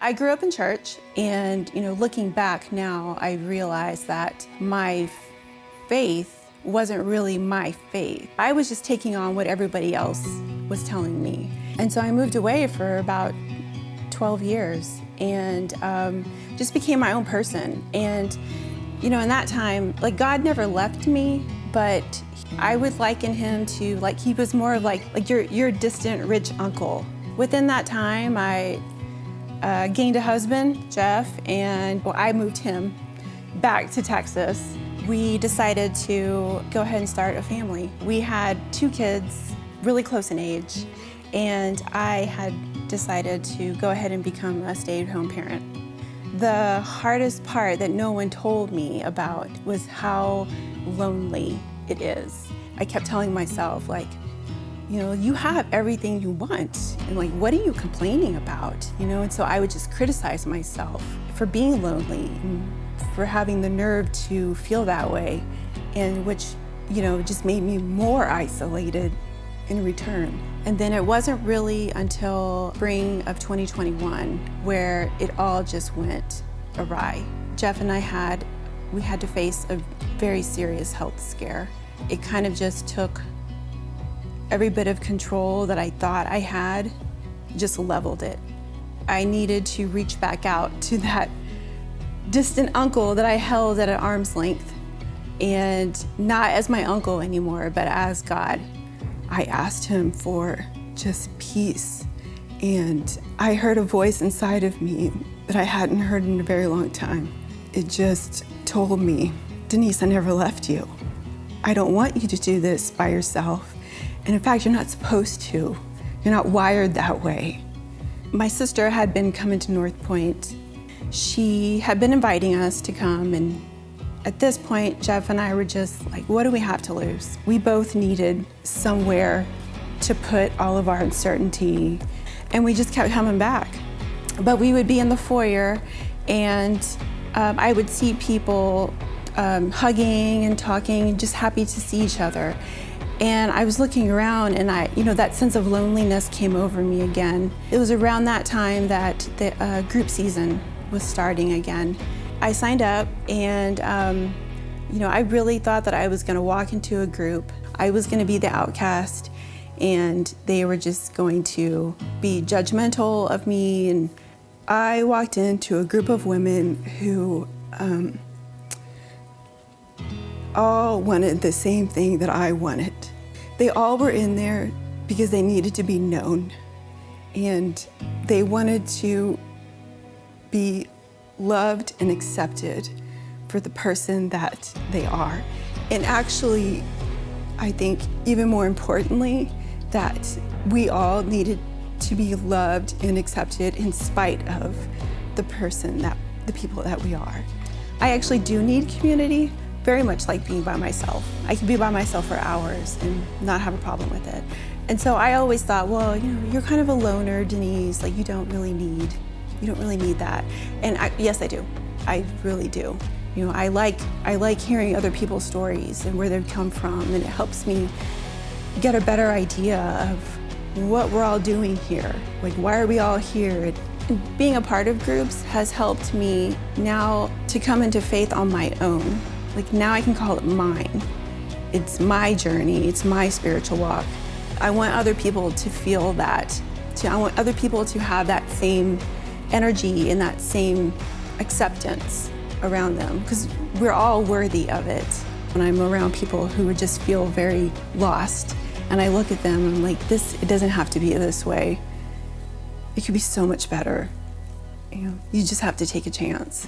I grew up in church, and looking back now, I realize that my faith wasn't really my faith. I was just taking on what everybody else was telling me. And so I moved away for about 12 years and just became my own person. And in that time, God never left me, but I would liken him to he was more like your distant rich uncle. Within that time, I gained a husband, Jeff, and I moved him back to Texas. We decided to go ahead and start a family. We had 2 kids, really close in age, and I had decided to go ahead and become a stay-at-home parent. The hardest part that no one told me about was how lonely it is. I kept telling myself, you have everything you want, and what are you complaining about? And so I would just criticize myself for being lonely, and for having the nerve to feel that way, and which, just made me more isolated in return. And then it wasn't really until spring of 2021 where it all just went awry. Jeff and I had to face a very serious health scare. It kind of just took every bit of control that I thought I had, just leveled it. I needed to reach back out to that distant uncle that I held at an arm's length, and not as my uncle anymore, but as God. I asked him for just peace, and I heard a voice inside of me that I hadn't heard in a very long time. It just told me, Denise, I never left you. I don't want you to do this by yourself. And in fact, you're not supposed to. You're not wired that way. My sister had been coming to Northpoint. She had been inviting us to come, and at this point, Jeff and I were just like, what do we have to lose? We both needed somewhere to put all of our uncertainty, and we just kept coming back. But we would be in the foyer, and I would see people hugging and talking, just happy to see each other. And I was looking around, and that sense of loneliness came over me again. It was around that time that the group season was starting again. I signed up, and I really thought that I was going to walk into a group. I was going to be the outcast, and they were just going to be judgmental of me. And I walked into a group of women who all wanted the same thing that I wanted. They all were in there because they needed to be known, and they wanted to be loved and accepted for the person that they are. And actually, I think even more importantly, that we all needed to be loved and accepted in spite of the people that we are. I actually do need community, very much like being by myself. I can be by myself for hours and not have a problem with it. And so I always thought, well, you're kind of a loner, Denise, you don't really need that. And yes, I do. I really do. I like hearing other people's stories and where they've come from, and it helps me get a better idea of what we're all doing here. Why are we all here? And being a part of groups has helped me now to come into faith on my own. Now I can call it mine. It's my journey, it's my spiritual walk. I want other people to feel that. I want other people to have that same energy and that same acceptance around them, because we're all worthy of it. When I'm around people who would just feel very lost, and I look at them and I'm like, it doesn't have to be this way. It could be so much better. You just have to take a chance.